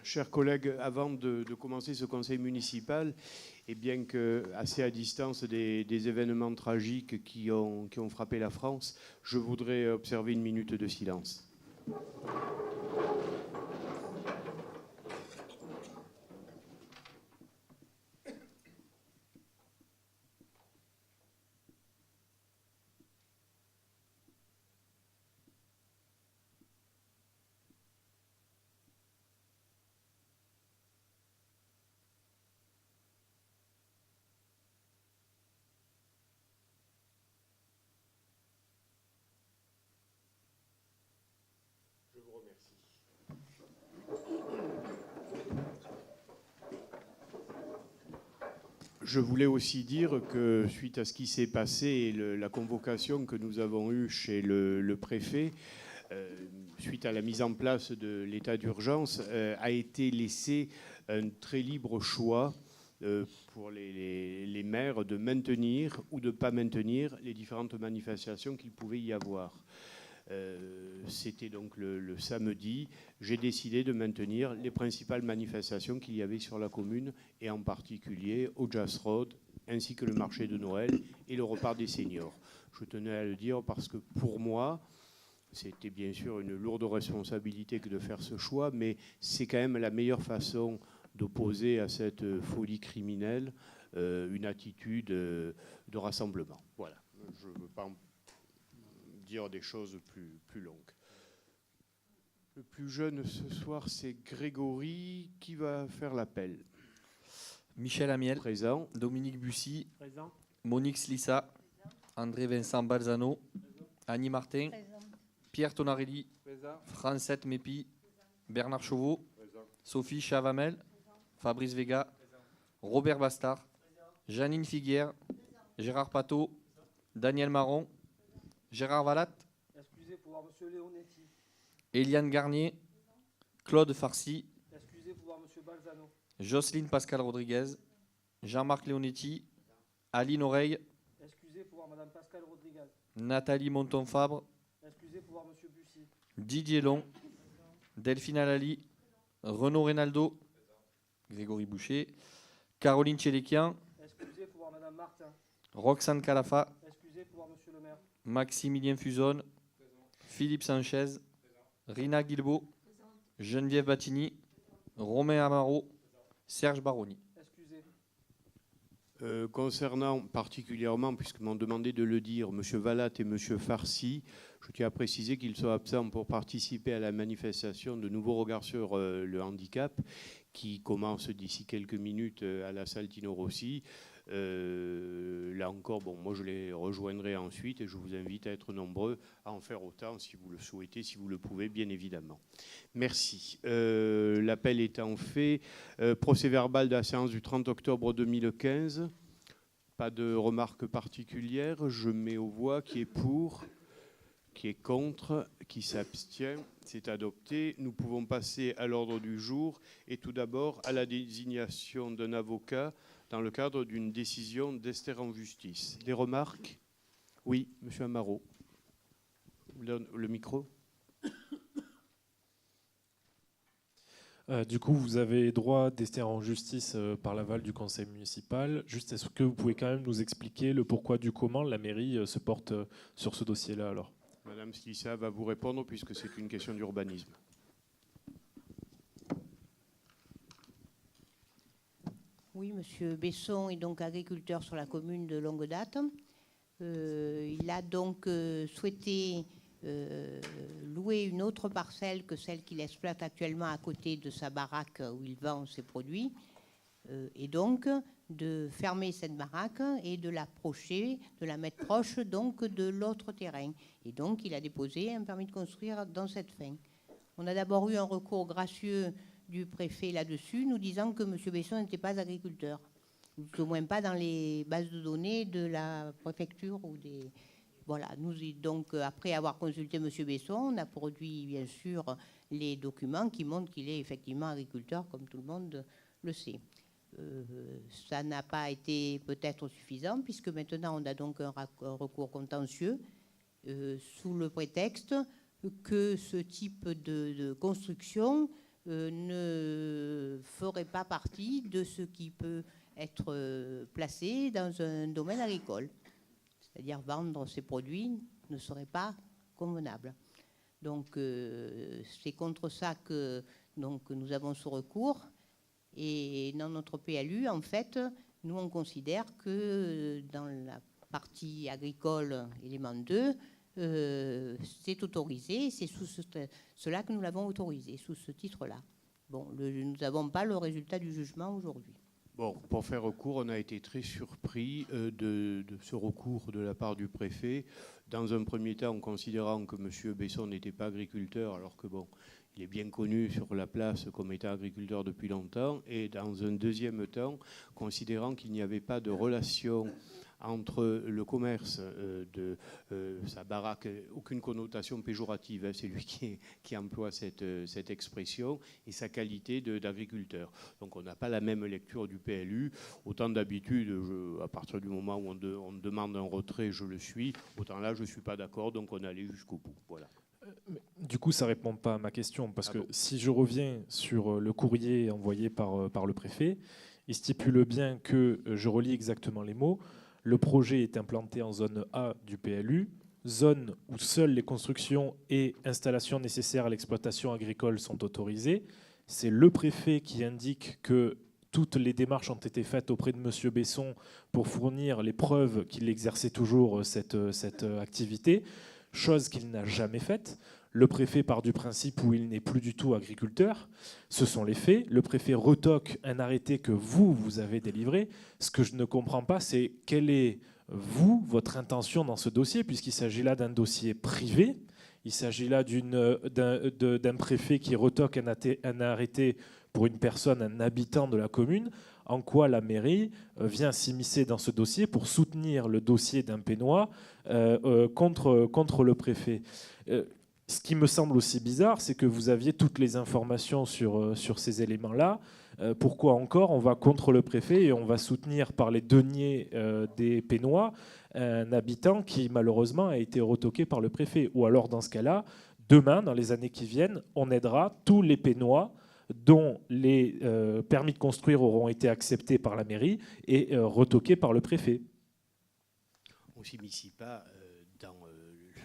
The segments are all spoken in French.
Chers collègues, avant de commencer ce conseil municipal, et bien que assez à distance des événements tragiques qui ont frappé la France, je voudrais observer une minute de silence. Je vous remercie. Je voulais aussi dire que suite à ce qui s'est passé et la convocation que nous avons eue chez le préfet, suite à la mise en place de l'état d'urgence, a été laissé un très libre choix pour les maires de maintenir ou de ne pas maintenir les différentes manifestations qu'il pouvait y avoir. C'était donc le samedi. J'ai décidé de maintenir les principales manifestations qu'il y avait sur la commune, et en particulier au Jazz Road, ainsi que le marché de Noël et le repas des seniors. Je tenais à le dire parce que pour moi, c'était bien sûr une lourde responsabilité que de faire ce choix, mais c'est quand même la meilleure façon d'opposer à cette folie criminelle une attitude de rassemblement. Voilà, je ne veux pas dire des choses plus longues. Le plus jeune ce soir, c'est Grégory. Qui va faire l'appel? Michel Amiel. Présent. Dominique Bussy. Présent. Monique Slissa. Présent. André-Vincent Balzano. Présent. Annie Martin. Présent. Pierre Tonarelli. Présent. Francette Mépi. Bernard Chauveau. Présent. Sophie Chavamel. Fabrice Vega. Présent. Robert Bastard. Janine Figuière. Gérard Pateau. Daniel Marron. Gérard Valatte. Excusez pour voir M. Leonetti. Eliane Garnier. Claude Farcy. Excusez pour voir M. Balzano. Jocelyne Pascal Rodriguez. Jean-Marc Leonetti. Aline Oreille. Excusez pour voir Mme Pascal Rodriguez. Nathalie Monton-Fabre. Excusez pour voir M. Bussy. Didier Long. Delphine Alali. Renaud Reynaldo. Grégory Boucher. Caroline Tchélékian. Excusez pour voir Mme Martin. Roxane Calafa. Excusez pour voir M. le maire. Maximilien Fuzon. Philippe Sanchez. Rina Guilbeault. Geneviève Battini. Romain Amaro. Serge Baroni. Excusez. Concernant particulièrement, puisque m'ont demandé de le dire, M. Valatte et M. Farcy, je tiens à préciser qu'ils sont absents pour participer à la manifestation de Nouveaux Regards sur le handicap, qui commence d'ici quelques minutes à la salle Tino Rossi. Là encore, bon, moi je les rejoindrai ensuite, et je vous invite à être nombreux à en faire autant si vous le souhaitez, si vous le pouvez, bien évidemment. Merci. L'appel étant fait, procès verbal de la séance du 30 octobre 2015. Pas de remarques particulières. Je mets aux voix qui est pour, qui est contre, qui s'abstient. C'est adopté. Nous pouvons passer à l'ordre du jour, et tout d'abord à la désignation d'un avocat dans le cadre d'une décision d'Esther en justice. Des remarques? Oui, M. Amaro. Le micro. Du coup, vous avez droit d'ester en justice par l'aval du conseil municipal. Juste, est-ce que vous pouvez quand même nous expliquer le pourquoi du comment la mairie se porte sur ce dossier-là alors? Madame Slissa va vous répondre puisque c'est une question d'urbanisme. Oui, Monsieur Besson est donc agriculteur sur la commune de longue date. Il a donc souhaité louer une autre parcelle que celle qu'il exploite actuellement à côté de sa baraque où il vend ses produits, et donc de fermer cette baraque et de l'approcher, de la mettre proche donc de l'autre terrain. Et donc il a déposé un permis de construire dans cette fin. On a d'abord eu un recours gracieux du préfet là-dessus, nous disant que M. Besson n'était pas agriculteur, au moins pas dans les bases de données de la préfecture ou des... Voilà, nous, donc, après avoir consulté M. Besson, on a produit, bien sûr, les documents qui montrent qu'il est effectivement agriculteur, comme tout le monde le sait. Ça n'a pas été peut-être suffisant, puisque maintenant, on a donc un recours contentieux sous le prétexte que ce type de construction ne ferait pas partie de ce qui peut être placé dans un domaine agricole. C'est-à-dire vendre ces produits ne serait pas convenable. Donc c'est contre ça que nous avons ce recours. Et dans notre PLU, en fait, nous on considère que dans la partie agricole élément 2, c'est autorisé, c'est sous cela que nous l'avons autorisé, sous ce titre-là. Bon, nous n'avons pas le résultat du jugement aujourd'hui. Bon, pour faire recours, on a été très surpris de ce recours de la part du préfet. Dans un premier temps, en considérant que M. Besson n'était pas agriculteur, alors que bon, il est bien connu sur la place comme étant agriculteur depuis longtemps. Et dans un deuxième temps, considérant qu'il n'y avait pas de relation entre le commerce de sa baraque, aucune connotation péjorative, hein, c'est lui qui emploie cette expression, et sa qualité d'agriculteur. Donc on n'a pas la même lecture du PLU. Autant d'habitude, à partir du moment où on demande un retrait, je le suis. Autant là, je ne suis pas d'accord, donc on est allé jusqu'au bout. Voilà. Du coup, ça ne répond pas à ma question, parce que bon. si je reviens sur le courrier envoyé par le préfet, il stipule bien que, je relis exactement les mots, le projet est implanté en zone A du PLU, zone où seules les constructions et installations nécessaires à l'exploitation agricole sont autorisées. C'est le préfet qui indique que toutes les démarches ont été faites auprès de M. Besson pour fournir les preuves qu'il exerçait toujours cette activité, chose qu'il n'a jamais faite. Le préfet part du principe où il n'est plus du tout agriculteur. Ce sont les faits. Le préfet retoque un arrêté que vous avez délivré. Ce que je ne comprends pas, c'est quelle est, votre intention dans ce dossier, puisqu'il s'agit là d'un dossier privé. Il s'agit là d'un préfet qui retoque un arrêté pour une personne, un habitant de la commune. En quoi la mairie vient s'immiscer dans ce dossier pour soutenir le dossier d'un Pénois contre le préfet. Ce qui me semble aussi bizarre, c'est que vous aviez toutes les informations sur ces éléments-là. Pourquoi encore on va contre le préfet et on va soutenir par les deniers des Pénois un habitant qui malheureusement a été retoqué par le préfet? Ou alors dans ce cas-là, demain, dans les années qui viennent, on aidera tous les Pénois dont les permis de construire auront été acceptés par la mairie et retoqués par le préfet. On ne s'immisce pas dans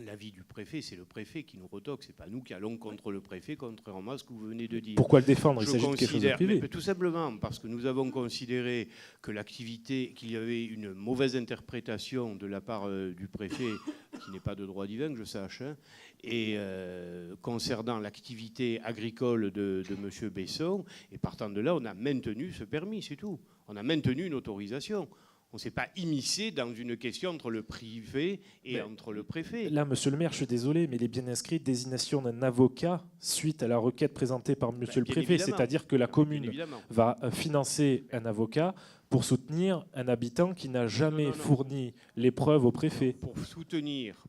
l'avis du préfet, c'est le préfet qui nous retoque, c'est pas nous qui allons contre le préfet, contrairement à ce que vous venez de dire. Pourquoi le défendre? Il Je s'agit de quelque chose de privé. mais tout simplement parce que nous avons considéré que qu'il y avait une mauvaise interprétation de la part du préfet, qui n'est pas de droit divin que je sache, hein, et concernant l'activité agricole de M. Besson, et partant de là, on a maintenu ce permis, c'est tout. On a maintenu une autorisation. On ne s'est pas immiscé dans une question entre le privé et entre le préfet. Là, monsieur le maire, je suis désolé, mais il est bien inscrit désignation d'un avocat suite à la requête présentée par monsieur le préfet. C'est-à-dire que la commune va financer un avocat pour soutenir un habitant qui n'a jamais fourni les preuves au préfet. Pour soutenir,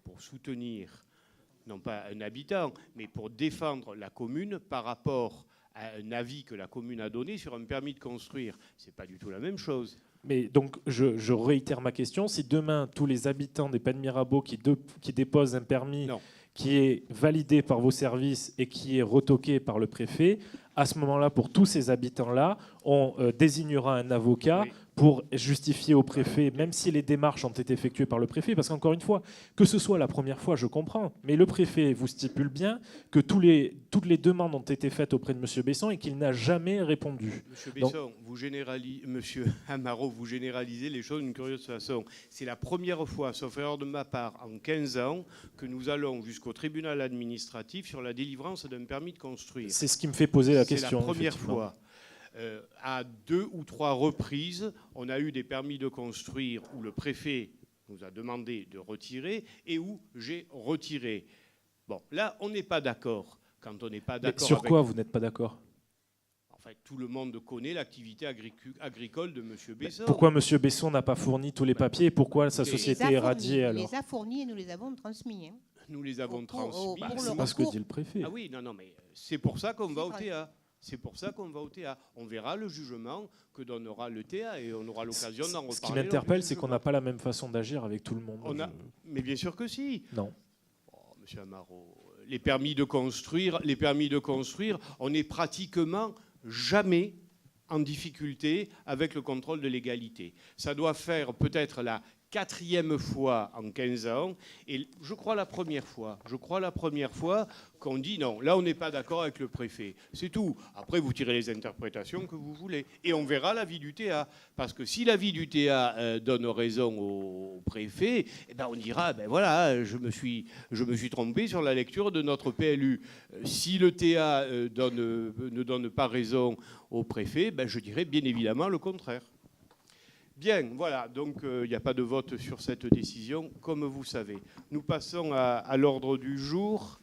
non pas un habitant, mais pour défendre la commune par rapport à un avis que la commune a donné sur un permis de construire. Ce n'est pas du tout la même chose. Mais donc, je réitère ma question. Si demain, tous les habitants des Pennes Mirabeau qui déposent un permis qui est validé par vos services et qui est retoqué par le préfet, à ce moment-là, pour tous ces habitants-là, on désignera un avocat pour justifier au préfet, même si les démarches ont été effectuées par le préfet, parce qu'encore une fois, que ce soit la première fois, je comprends, mais le préfet vous stipule bien que toutes les demandes ont été faites auprès de M. Besson et qu'il n'a jamais répondu. M. Besson, M. Amaro, vous généralisez les choses d'une curieuse façon. C'est la première fois, sauf erreur de ma part, en 15 ans, que nous allons jusqu'au tribunal administratif sur la délivrance d'un permis de construire. C'est ce qui me fait poser la question. C'est la première fois. À 2 ou 3 reprises, on a eu des permis de construire où le préfet nous a demandé de retirer et où j'ai retiré. Bon, là, on n'est pas d'accord. Quand on n'est pas d'accord. Sur quoi vous n'êtes pas d'accord? En fait, tout le monde connaît l'activité agricole de M. Besson. Pourquoi M. Besson n'a pas fourni tous les papiers et pourquoi sa société est radiée alors? Il les a fournis et nous les avons transmis. Hein. Nous les avons transmis. C'est pas ce que dit le préfet. Ah oui, non, mais c'est pour ça qu'on va au TA. C'est pour ça qu'on va au TA. On verra le jugement que donnera le TA et on aura l'occasion d'en reparler. Ce qui m'interpelle, c'est qu'on n'a pas la même façon d'agir avec tout le monde. Mais bien sûr que si. Non. Oh, monsieur Amaro. Les permis de construire, on n'est pratiquement jamais en difficulté avec le contrôle de légalité. Ça doit faire peut-être la 4e fois en 15 ans, et je crois la première fois qu'on dit non, là on n'est pas d'accord avec le préfet. C'est tout. Après vous tirez les interprétations que vous voulez. Et on verra l'avis du TA. Parce que si l'avis du TA donne raison au préfet, eh ben on dira, ben voilà, je me suis trompé sur la lecture de notre PLU. Si le TA ne donne pas raison au préfet, ben je dirais bien évidemment le contraire. Bien, voilà, donc il n'y a pas de vote sur cette décision, comme vous savez. Nous passons à l'ordre du jour.